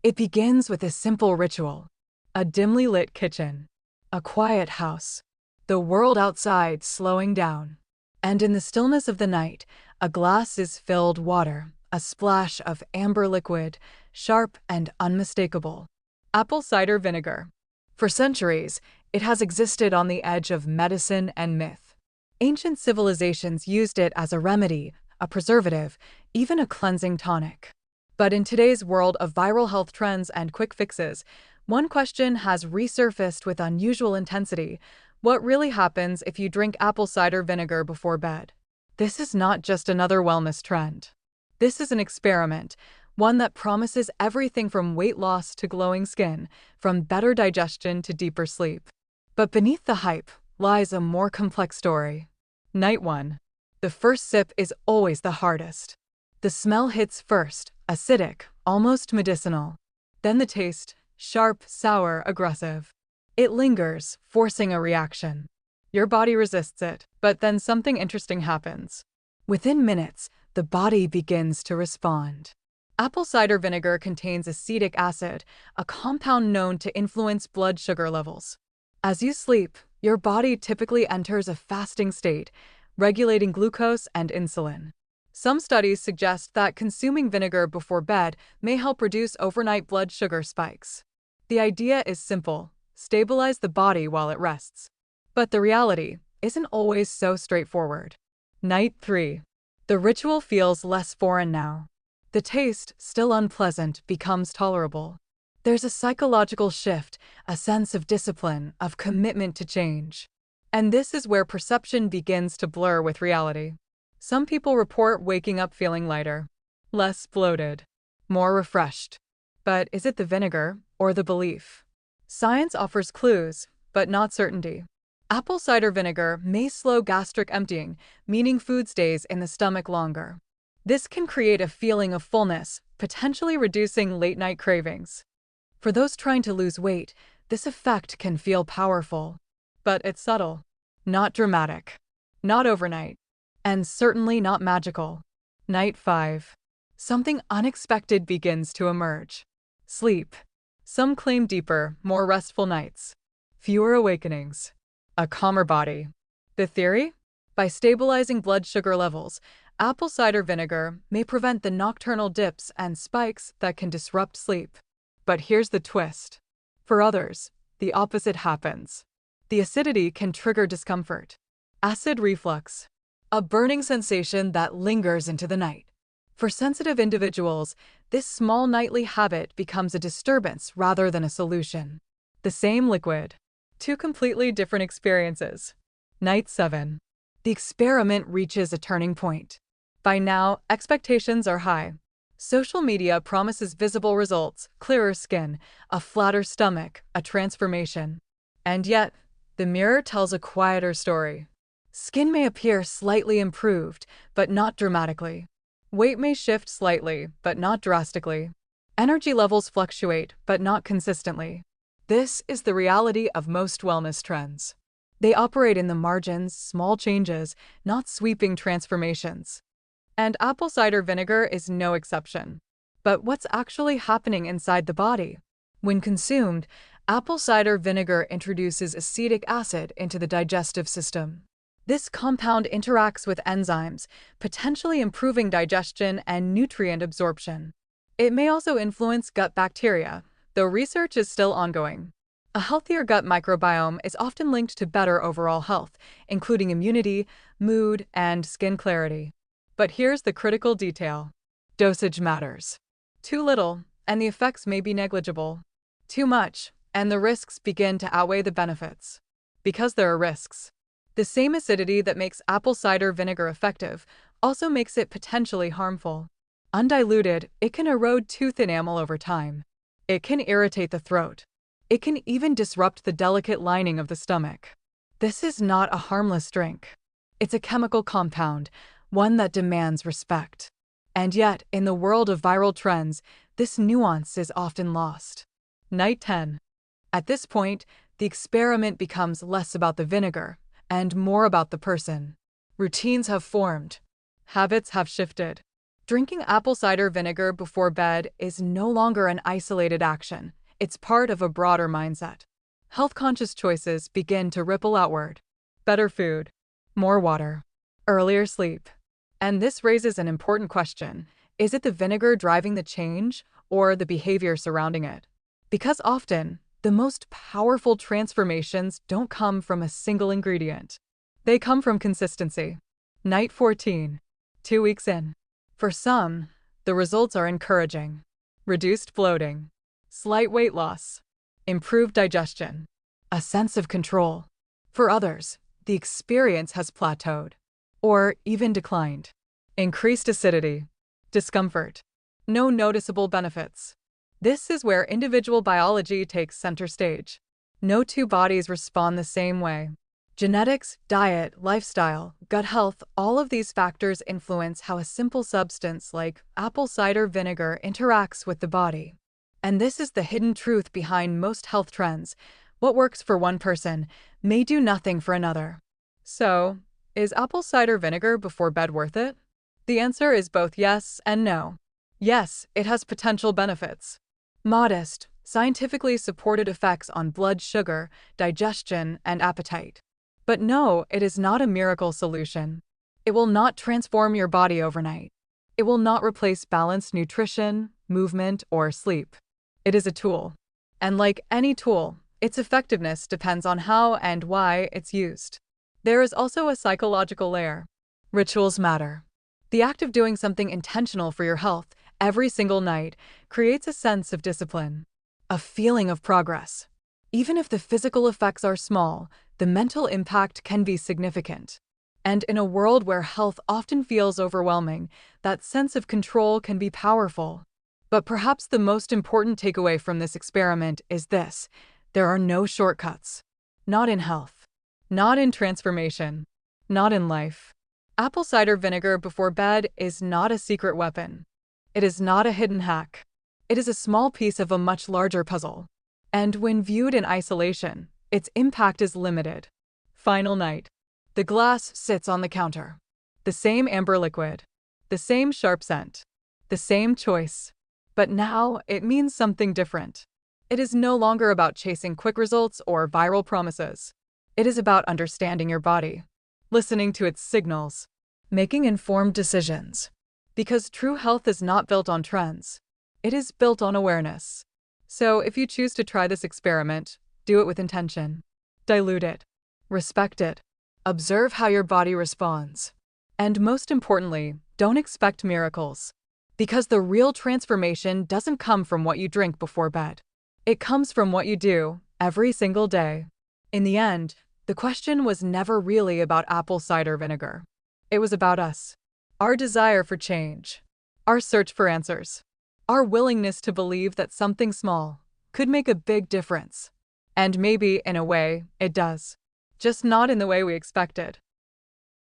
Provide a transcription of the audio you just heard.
It begins with a simple ritual: a dimly lit kitchen, a quiet house, the world outside slowing down. And in the stillness of the night, a glass is filled water, a splash of amber liquid, sharp and unmistakable. Apple cider vinegar. For centuries, it has existed on the edge of medicine and myth. Ancient civilizations used it as a remedy, a preservative, even a cleansing tonic. But in today's world of viral health trends and quick fixes, one question has resurfaced with unusual intensity: what really happens if you drink apple cider vinegar before bed? This is not just another wellness trend. This is an experiment, one that promises everything from weight loss to glowing skin, from better digestion to deeper sleep. But beneath the hype lies a more complex story. Night 1. The first sip is always the hardest. The smell hits first, acidic, almost medicinal. Then the taste, sharp, sour, aggressive. It lingers, forcing a reaction. Your body resists it, but then something interesting happens. Within minutes, the body begins to respond. Apple cider vinegar contains acetic acid, a compound known to influence blood sugar levels. As you sleep, your body typically enters a fasting state, regulating glucose and insulin. Some studies suggest that consuming vinegar before bed may help reduce overnight blood sugar spikes. The idea is simple: stabilize the body while it rests. But the reality isn't always so straightforward. Night 3. The ritual feels less foreign now. The taste, still unpleasant, becomes tolerable. There's a psychological shift, a sense of discipline, of commitment to change. And this is where perception begins to blur with reality. Some people report waking up feeling lighter, less bloated, more refreshed. But is it the vinegar or the belief? Science offers clues, but not certainty. Apple cider vinegar may slow gastric emptying, meaning food stays in the stomach longer. This can create a feeling of fullness, potentially reducing late-night cravings. For those trying to lose weight, this effect can feel powerful. But it's subtle, not dramatic, not overnight, and certainly not magical. Night 5. Something unexpected begins to emerge. Sleep. Some claim deeper, more restful nights, fewer awakenings, a calmer body. The theory? By stabilizing blood sugar levels, apple cider vinegar may prevent the nocturnal dips and spikes that can disrupt sleep. But here's the twist. For others, the opposite happens. The acidity can trigger discomfort, acid reflux, a burning sensation that lingers into the night. For sensitive individuals, this small nightly habit becomes a disturbance rather than a solution. The same liquid, two completely different experiences. Night 7. The experiment reaches a turning point. By now, expectations are high. Social media promises visible results: clearer skin, a flatter stomach, a transformation. And yet, the mirror tells a quieter story. Skin may appear slightly improved, but not dramatically. Weight may shift slightly, but not drastically. Energy levels fluctuate, but not consistently. This is the reality of most wellness trends. They operate in the margins, small changes, not sweeping transformations. And apple cider vinegar is no exception. But what's actually happening inside the body? When consumed, apple cider vinegar introduces acetic acid into the digestive system. This compound interacts with enzymes, potentially improving digestion and nutrient absorption. It may also influence gut bacteria, though research is still ongoing. A healthier gut microbiome is often linked to better overall health, including immunity, mood, and skin clarity. But here's the critical detail. Dosage matters. Too little, and the effects may be negligible. Too much, and the risks begin to outweigh the benefits. Because there are risks. The same acidity that makes apple cider vinegar effective also makes it potentially harmful. Undiluted, it can erode tooth enamel over time. It can irritate the throat. It can even disrupt the delicate lining of the stomach. This is not a harmless drink. It's a chemical compound, one that demands respect. And yet, in the world of viral trends, this nuance is often lost. Night 10. At this point, the experiment becomes less about the vinegar and more about the person. Routines have formed. Habits have shifted. Drinking apple cider vinegar before bed is no longer an isolated action. It's part of a broader mindset. Health-conscious choices begin to ripple outward. Better food, more water, earlier sleep. And this raises an important question. Is it the vinegar driving the change or the behavior surrounding it? Because often, the most powerful transformations don't come from a single ingredient. They come from consistency. Night 14, 2 weeks in. For some, the results are encouraging. Reduced bloating, slight weight loss, improved digestion, a sense of control. For others, the experience has plateaued or even declined. Increased acidity, discomfort, no noticeable benefits. This is where individual biology takes center stage. No two bodies respond the same way. Genetics, diet, lifestyle, gut health, all of these factors influence how a simple substance like apple cider vinegar interacts with the body. And this is the hidden truth behind most health trends. What works for one person may do nothing for another. So, is apple cider vinegar before bed worth it? The answer is both yes and no. Yes, it has potential benefits. Modest, scientifically supported effects on blood sugar, digestion, and appetite. But no, it is not a miracle solution. It will not transform your body overnight. It will not replace balanced nutrition, movement, or sleep. It is a tool. And like any tool, its effectiveness depends on how and why it's used. There is also a psychological layer. Rituals matter. The act of doing something intentional for your health every single night creates a sense of discipline, a feeling of progress. Even if the physical effects are small, the mental impact can be significant. And in a world where health often feels overwhelming, that sense of control can be powerful. But perhaps the most important takeaway from this experiment is this: there are no shortcuts. Not in health. Not in transformation. Not in life. Apple cider vinegar before bed is not a secret weapon. It is not a hidden hack. It is a small piece of a much larger puzzle. And when viewed in isolation, its impact is limited. Final night. The glass sits on the counter. The same amber liquid. The same sharp scent. The same choice. But now it means something different. It is no longer about chasing quick results or viral promises. It is about understanding your body, listening to its signals, making informed decisions. Because true health is not built on trends. It is built on awareness. So if you choose to try this experiment, do it with intention. Dilute it. Respect it. Observe how your body responds. And most importantly, don't expect miracles. Because the real transformation doesn't come from what you drink before bed. It comes from what you do every single day. In the end, the question was never really about apple cider vinegar. It was about us. Our desire for change. Our search for answers. Our willingness to believe that something small could make a big difference. And maybe, in a way, it does. Just not in the way we expected.